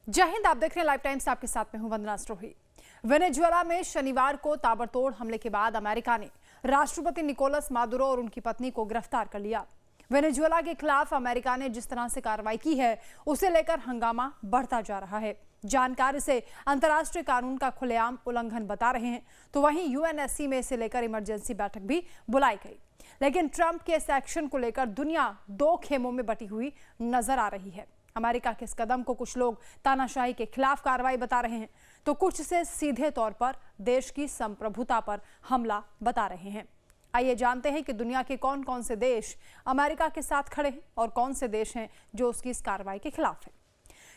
जय हिंद। आप देख रहे हैं लाइव टाइम्स। आपके साथ में हूं वंदना स्ट्रोही। वेनेजुएला में शनिवार को ताबड़तोड़ हमले के बाद अमेरिका ने राष्ट्रपति निकोलस मादुरो और उनकी पत्नी को गिरफ्तार कर लिया। वेनेजुएला के खिलाफ अमेरिका ने जिस तरह से कार्रवाई की है उसे लेकर हंगामा बढ़ता जा रहा है। जानकार इसे अंतर्राष्ट्रीय कानून का खुलेआम उल्लंघन बता रहे हैं, तो वहीं यूएनएससी में इसे लेकर इमरजेंसी बैठक भी बुलाई गई। लेकिन ट्रंप के इस एक्शन को लेकर दुनिया दो खेमों में बटी हुई नजर आ रही है। अमेरिका के इस कदम को कुछ लोग तानाशाही के खिलाफ कार्रवाई बता रहे हैं, तो कुछ से सीधे तौर पर देश की संप्रभुता पर हमला बता रहे हैं। आइए जानते हैं कि दुनिया के कौन कौन से देश अमेरिका के साथ खड़े हैं और कौन से देश हैं जो उसकी इस कार्रवाई के खिलाफ हैं।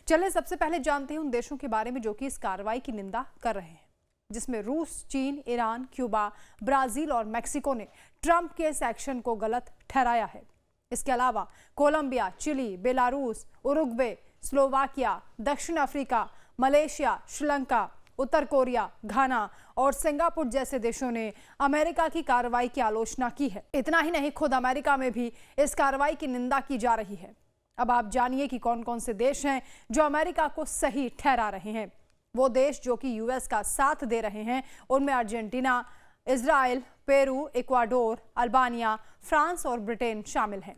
चलिए सबसे पहले जानते हैं उन देशों के बारे में जो कि इस कार्रवाई की निंदा कर रहे हैं, जिसमें रूस, चीन, ईरान, क्यूबा, ब्राजील और मेक्सिको ने ट्रंप के इस एक्शन को गलत ठहराया है। इसके अलावा Colombia, Chile, Belarus, Uruguay, Slovakia, दक्षिण अफ्रीका, मलेशिया, श्रीलंका, उत्तर कोरिया, घाना और सिंगापुर जैसे देशों ने अमेरिका की कार्रवाई की आलोचना की है। इतना ही नहीं, खुद अमेरिका में भी इस कार्रवाई की निंदा की जा रही है। अब आप जानिए कि कौन कौन से देश हैं जो अमेरिका को सही ठहरा रहे हैं। वो देश जो कि यूएस का साथ दे रहे हैं, उनमें Argentina, Israel, Peru, Ecuador, Albania, France और ब्रिटेन शामिल हैं।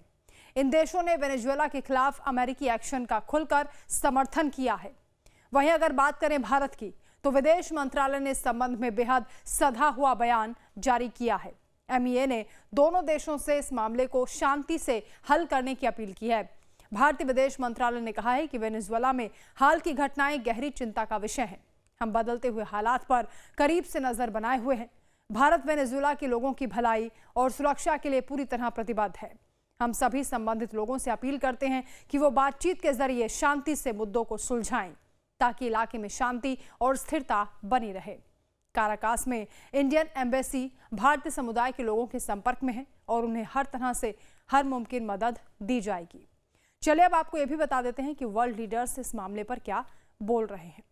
इन देशों ने वेनेजुएला के खिलाफ अमेरिकी एक्शन का खुलकर समर्थन किया है। वहीं अगर बात करें भारत की, तो विदेश मंत्रालय ने इस संबंध में बेहद सधा हुआ बयान जारी किया है। एमईए ने दोनों देशों से इस मामले को शांति से हल करने की अपील की है। भारतीय विदेश मंत्रालय ने कहा है कि वेनेजुएला में हाल की घटनाएं गहरी चिंता का विषय हैं। हम बदलते हुए हालात पर करीब से नजर बनाए हुए हैं। भारत वेनेजुएला के लोगों की भलाई और सुरक्षा के लिए पूरी तरह प्रतिबद्ध है। हम सभी संबंधित लोगों से अपील करते हैं कि वो बातचीत के जरिए शांति से मुद्दों को सुलझाएं, ताकि इलाके में शांति और स्थिरता बनी रहे। काराकास में इंडियन एम्बेसी भारतीय समुदाय के लोगों के संपर्क में है और उन्हें हर तरह से हर मुमकिन मदद दी जाएगी। चलिए अब आपको यह भी बता देते हैं कि वर्ल्ड लीडर्स इस मामले पर क्या बोल रहे हैं।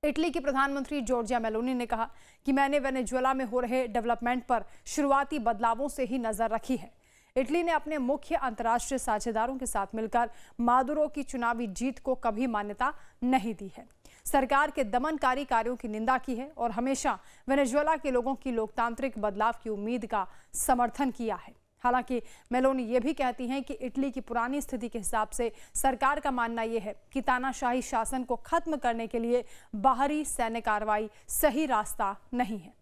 इटली की प्रधानमंत्री जॉर्जिया मेलोनी ने कहा कि मैंने वेनेजुएला में हो रहे डेवलपमेंट पर शुरुआती बदलावों से ही नजर रखी है। इटली ने अपने मुख्य अंतर्राष्ट्रीय साझेदारों के साथ मिलकर मादुरो की चुनावी जीत को कभी मान्यता नहीं दी है। सरकार के दमनकारी कार्यों की निंदा की है और हमेशा वेनेजुएला के लोगों की लोकतांत्रिक बदलाव की उम्मीद का समर्थन किया है। हालांकि मेलोनी ये भी कहती हैं कि इटली की पुरानी स्थिति के हिसाब से सरकार का मानना यह है कि तानाशाही शासन को खत्म करने के लिए बाहरी सैन्य कार्रवाई सही रास्ता नहीं है।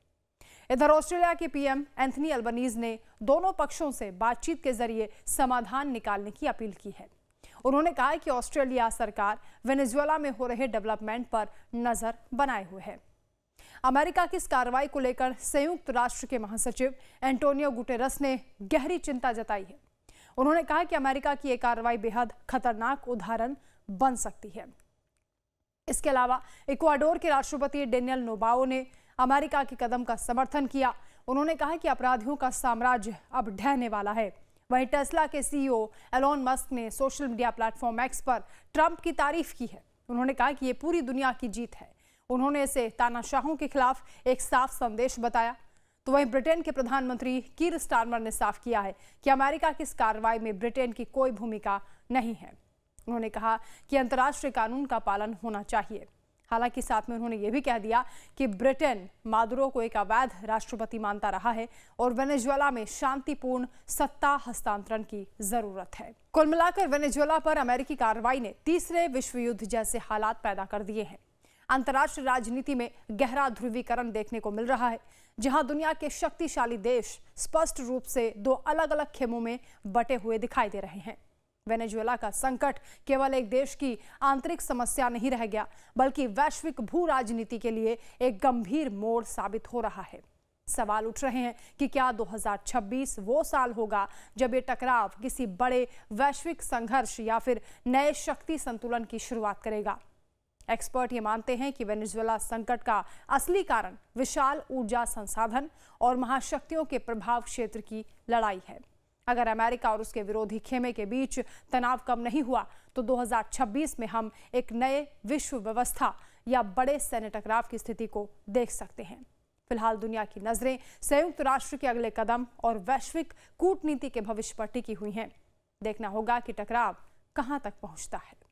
इधर ऑस्ट्रेलिया के पीएम एंथनी अल्बनीज ने दोनों पक्षों से बातचीत के जरिए समाधान निकालने की अपील की है। उन्होंने कहा कि ऑस्ट्रेलिया सरकार वेनेजुएला में हो रहे डेवलपमेंट पर नजर बनाए हुए है। अमेरिका की इस कार्रवाई को लेकर संयुक्त राष्ट्र के महासचिव एंटोनियो गुटेरस ने गहरी चिंता जताई है। उन्होंने कहा कि अमेरिका की यह कार्रवाई बेहद खतरनाक उदाहरण बन सकती है। इसके अलावा इक्वाडोर के राष्ट्रपति डेनियल नोबाओ ने अमेरिका के कदम का समर्थन किया। उन्होंने कहा कि अपराधियों का साम्राज्य अब ढहने वाला है। वहीं टेस्ला के सीईओ एलोन मस्क ने सोशल मीडिया प्लेटफॉर्म एक्स पर ट्रंप की तारीफ की है। उन्होंने कहा कि ये पूरी दुनिया की जीत है। उन्होंने इसे तानाशाहों के खिलाफ एक साफ संदेश बताया। तो वहीं ब्रिटेन के प्रधानमंत्री कीर स्टारमर ने साफ किया है कि अमेरिका की इस कार्रवाई में ब्रिटेन की कोई भूमिका नहीं है। उन्होंने कहा कि अंतर्राष्ट्रीय कानून का पालन होना चाहिए। हालांकि साथ में उन्होंने ये भी कह दिया कि ब्रिटेन मादुरो को एक अवैध राष्ट्रपति मानता रहा है और वेनेजुएला में शांतिपूर्ण सत्ता हस्तांतरण की जरूरत है। कुल मिलाकर वेनेजुएला पर अमेरिकी कार्रवाई ने तीसरे विश्व युद्ध जैसे हालात पैदा कर दिए हैं। अंतर्राष्ट्रीय राजनीति में गहरा ध्रुवीकरण देखने को मिल रहा है, जहां दुनिया के शक्तिशाली देश स्पष्ट रूप से दो अलग अलग खेमों में बटे हुए दिखाई दे रहे हैं। वेनेजुएला का संकट केवल एक देश की आंतरिक समस्या नहीं रह गया, बल्कि वैश्विक भू राजनीति के लिए एक गंभीर मोड़ साबित हो रहा है। सवाल उठ रहे हैं कि क्या 2026 वो साल होगा जब ये टकराव किसी बड़े वैश्विक संघर्ष या फिर नए शक्ति संतुलन की शुरुआत करेगा। एक्सपर्ट ये मानते हैं कि वेनेजुएला संकट का असली कारण विशाल ऊर्जा संसाधन और महाशक्तियों के प्रभाव क्षेत्र की लड़ाई है। अगर अमेरिका और उसके विरोधी खेमे के बीच तनाव कम नहीं हुआ तो 2026 में हम एक नए विश्व व्यवस्था या बड़े सैन्य टकराव की स्थिति को देख सकते हैं। फिलहाल दुनिया की नजरें संयुक्त राष्ट्र के अगले कदम और वैश्विक कूटनीति के भविष्य पर टिकी हुई हैं। देखना होगा कि टकराव कहां तक पहुंचता है।